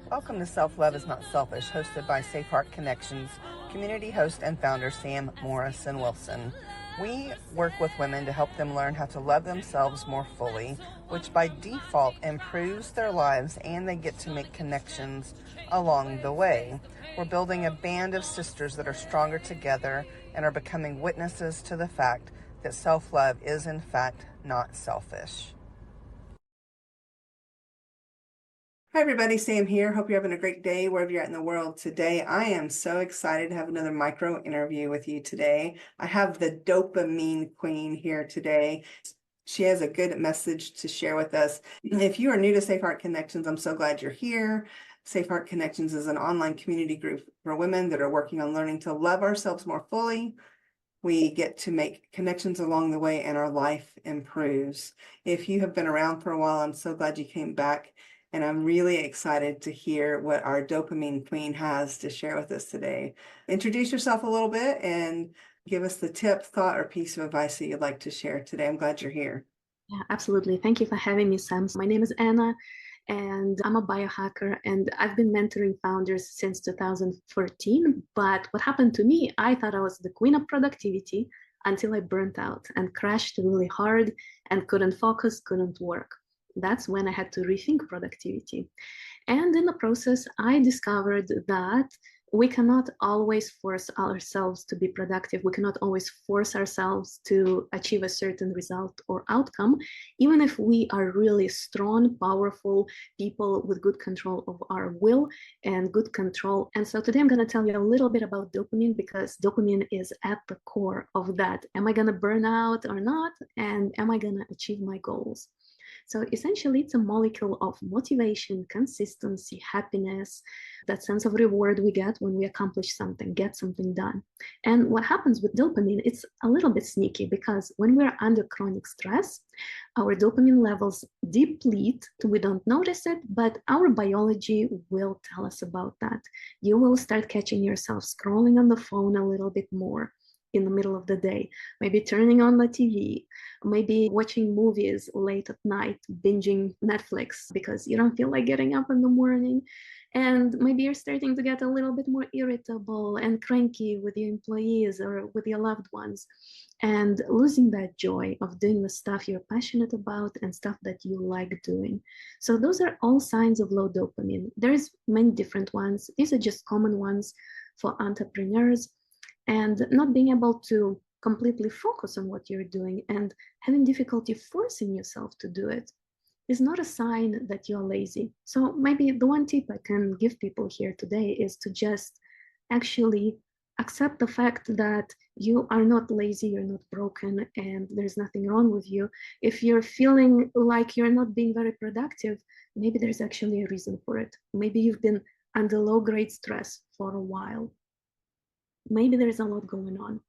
Welcome to Self-Love is Not Selfish, hosted by Safe Heart Connections, community host and founder Sam Morrison Wilson. We work with women to help them learn how to love themselves more fully, which by default improves their lives and they get to make connections along the way. We're building a band of sisters that are stronger together and are becoming witnesses to the fact that self-love is in fact not selfish. Hi everybody, Sam here. Hope you're having a great day wherever you're at in the world today. I am so excited to have another micro interview with you today. I have the Dopamine Queen here today. She has a good message to share with us. If you are new to Safe Heart Connections, I'm so glad you're here. Safe Heart Connections is an online community group for women that are working on learning to love ourselves more fully. We get to make connections along the way and our life improves. If you have been around for a while, I'm so glad you came back. And I'm really excited to hear what our Dopamine Queen has to share with us today. Introduce yourself a little bit and give us the tip, thought, or piece of advice that you'd like to share today. I'm glad you're here. Yeah, absolutely. Thank you for having me, Sam. My name is Anna, and I'm a biohacker, and I've been mentoring founders since 2014. But what happened to me, I thought I was the queen of productivity until I burnt out and crashed really hard and couldn't focus, couldn't work. That's when I had to rethink productivity. And in the process, I discovered that we cannot always force ourselves to be productive. We cannot always force ourselves to achieve a certain result or outcome, even if we are really strong, powerful people with good control of our will and good control. And so today I'm going to tell you a little bit about dopamine, because dopamine is at the core of that. Am I going to burn out or not? And am I going to achieve my goals? So essentially, it's a molecule of motivation, consistency, happiness, that sense of reward we get when we accomplish something, get something done. And what happens with dopamine, it's a little bit sneaky, because when we're under chronic stress, our dopamine levels deplete. We don't notice it, but our biology will tell us about that. You will start catching yourself scrolling on the phone a little bit more in the middle of the day, maybe turning on the TV, maybe watching movies late at night, binging Netflix because you don't feel like getting up in the morning. And maybe you're starting to get a little bit more irritable and cranky with your employees or with your loved ones, and losing that joy of doing the stuff you're passionate about and stuff that you like doing. So those are all signs of low dopamine. There's many different ones. These are just common ones for entrepreneurs. And not being able to completely focus on what you're doing and having difficulty forcing yourself to do it is not a sign that you're lazy. So maybe the one tip I can give people here today is to just actually accept the fact that you are not lazy, you're not broken, and there's nothing wrong with you. If you're feeling like you're not being very productive, maybe there's actually a reason for it. Maybe you've been under low-grade stress for a while. Maybe there's a lot going on.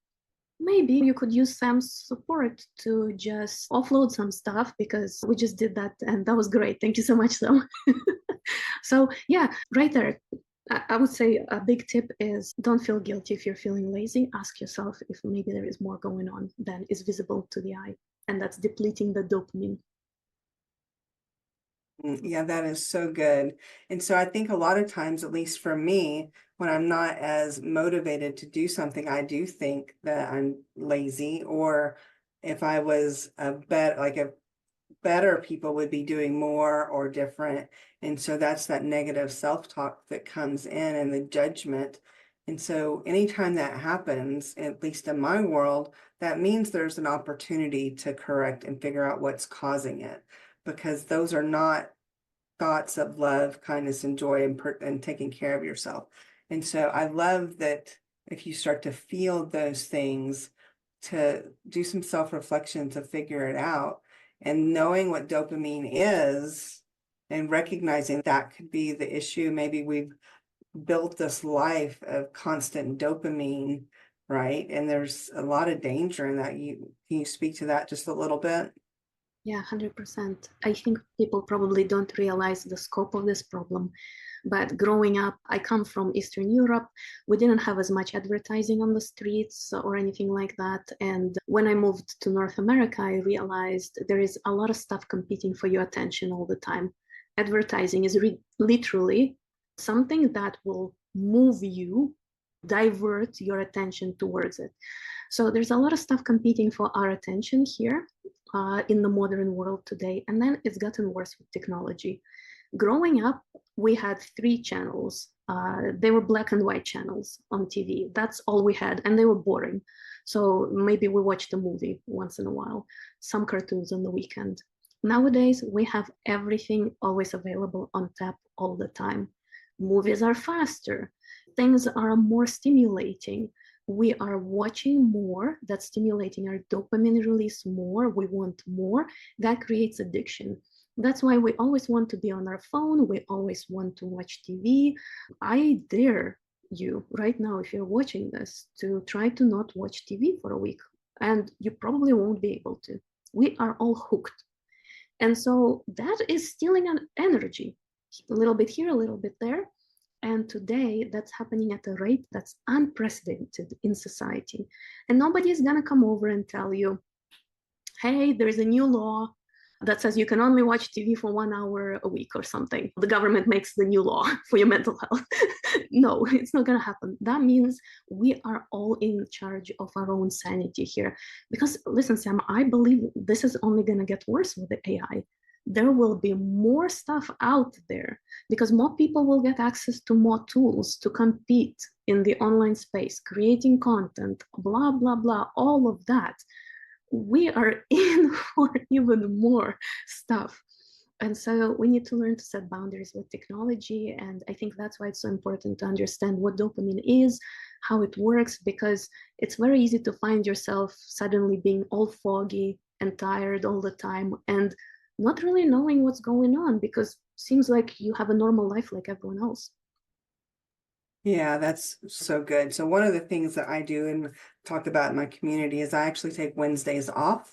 Maybe you could use Sam's support to just offload some stuff, because we just did that and that was great. Thank you so much, Sam. So yeah, right there. I would say a big tip is don't feel guilty if you're feeling lazy. Ask yourself if maybe there is more going on than is visible to the eye, and that's depleting the dopamine. Yeah, that is so good. And so I think a lot of times, at least for me, when I'm not as motivated to do something, I do think that I'm lazy, or if I was a better people would be doing more or different. And so that's that negative self-talk that comes in and the judgment. And so anytime that happens, at least in my world, that means there's an opportunity to correct and figure out what's causing it, because those are not thoughts of love, kindness, and joy, and taking care of yourself. And so I love that if you start to feel those things, to do some self-reflection to figure it out, and knowing what dopamine is and recognizing that could be the issue. Maybe we've built this life of constant dopamine, right? And there's a lot of danger in that. Can you speak to that just a little bit? Yeah, 100%. I think people probably don't realize the scope of this problem. But growing up, I come from Eastern Europe. We didn't have as much advertising on the streets or anything like that. And when I moved to North America, I realized there is a lot of stuff competing for your attention all the time. Advertising is literally something that will move you, divert your attention towards it. So there's a lot of stuff competing for our attention here in the modern world today. And then it's gotten worse with technology. Growing up, we had three channels. They were black and white channels on TV. That's all we had, and they were boring. So maybe we watched a movie once in a while, some cartoons on the weekend. Nowadays, we have everything always available on tap all the time. Movies are faster, things are more stimulating. We are watching more, that's stimulating our dopamine release more. We want more, that creates addiction. That's why we always want to be on our phone. We always want to watch TV. I dare you right now, if you're watching this, to try to not watch TV for a week. And you probably won't be able to. We are all hooked. And so that is stealing an energy, a little bit here, a little bit there. And today that's happening at a rate that's unprecedented in society. And nobody is going to come over and tell you, hey, there's a new law that says you can only watch TV for 1 hour a week or something. The government makes the new law for your mental health. No, it's not going to happen. That means we are all in charge of our own sanity here. Because listen, Sam, I believe this is only going to get worse with the AI. There will be more stuff out there because more people will get access to more tools to compete in the online space, creating content, blah, blah, blah, all of that. We are in for even more stuff. And so we need to learn to set boundaries with technology. And I think that's why it's so important to understand what dopamine is, how it works, because it's very easy to find yourself suddenly being all foggy and tired all the time and not really knowing what's going on because it seems like you have a normal life like everyone else. Yeah, that's so good. So one of the things that I do and talk about in my community is I actually take Wednesdays off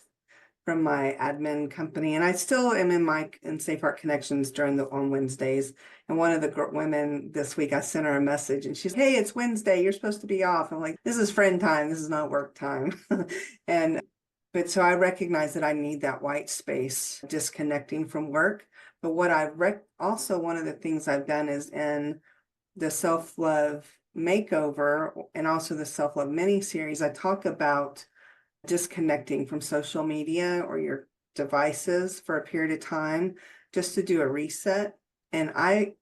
from my admin company, and I still am in Safe Heart Connections on Wednesdays. And one of the women this week, I sent her a message, and she's, "Hey, it's Wednesday. You're supposed to be off." I'm like, "This is friend time. This is not work time." And but so I recognize that I need that white space, disconnecting from work. But what also one of the things I've done is in the self-love makeover and also the self-love mini series, I talk about disconnecting from social media or your devices for a period of time just to do a reset. And I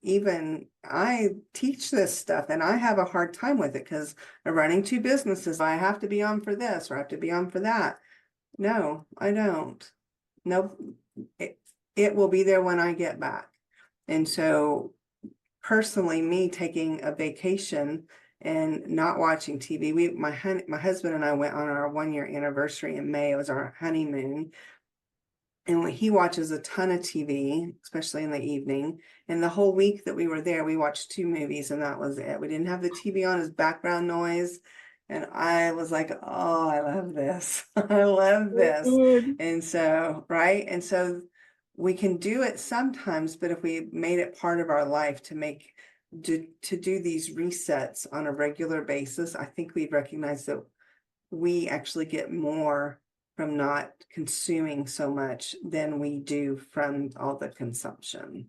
teach this stuff and I have a hard time with it because I'm running two businesses. I have to be on for this or I have to be on for that. No, I don't. Nope. It will be there when I get back. And so personally, me taking a vacation and not watching TV. My husband and I went on our 1 year anniversary in May. It was our honeymoon. And he watches a ton of TV, especially in the evening. And the whole week that we were there, we watched 2 movies and that was it. We didn't have the TV on as background noise. And I was like, oh, I love this. I love this. And so, right. And so we can do it sometimes, but if we made it part of our life to do these resets on a regular basis, I think we'd recognize that we actually get more from not consuming so much than we do from all the consumption.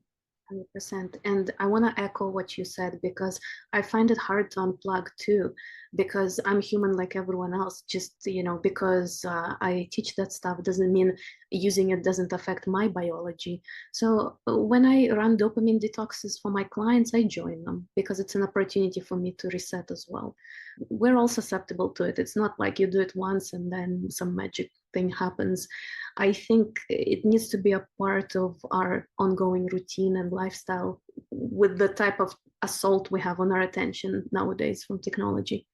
100%. And I want to echo what you said because I find it hard to unplug too, because I'm human like everyone else. Just, because I teach that stuff doesn't mean using it doesn't affect my biology. So when I run dopamine detoxes for my clients, I join them because it's an opportunity for me to reset as well. We're all susceptible to it. It's not like you do it once and then some magic thing happens. I think it needs to be a part of our ongoing routine and lifestyle with the type of assault we have on our attention nowadays from technology.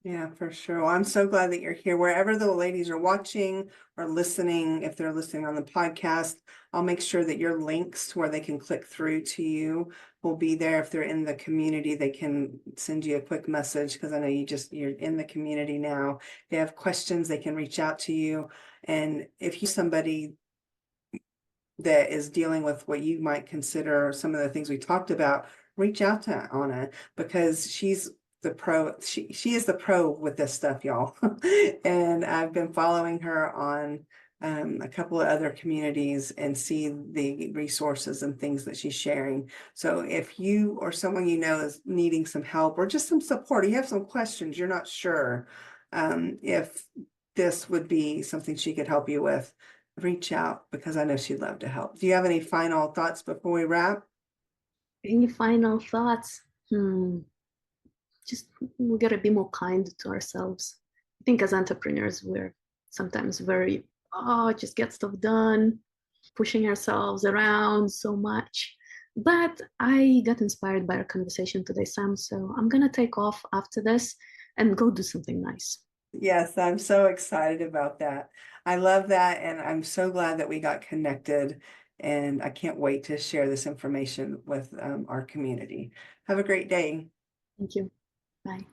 Yeah, for sure. Well, I'm so glad that you're here. Wherever the ladies are watching or listening, if they're listening on the podcast, I'll make sure that your links to where they can click through to you will be there. If they're in the community, they can send you a quick message because I know you're in the community now. If they have questions, they can reach out to you. And if you're somebody that is dealing with what you might consider some of the things we talked about, reach out to Anna because she's the pro. She is the pro with this stuff, y'all. And I've been following her on a couple of other communities and see the resources and things that she's sharing. So if you or someone you know is needing some help or just some support, you have some questions, you're not sure if this would be something she could help you with, reach out because I know she'd love to help. Do you have any final thoughts before we wrap? Any final thoughts? Just we gotta be more kind to ourselves. I think as entrepreneurs, we're sometimes very, oh, just get stuff done, pushing ourselves around so much. But I got inspired by our conversation today, Sam. So I'm gonna take off after this and go do something nice. Yes, I'm so excited about that. I love that, and I'm so glad that we got connected, and I can't wait to share this information with our community. Have a great day. Thank you. Bye.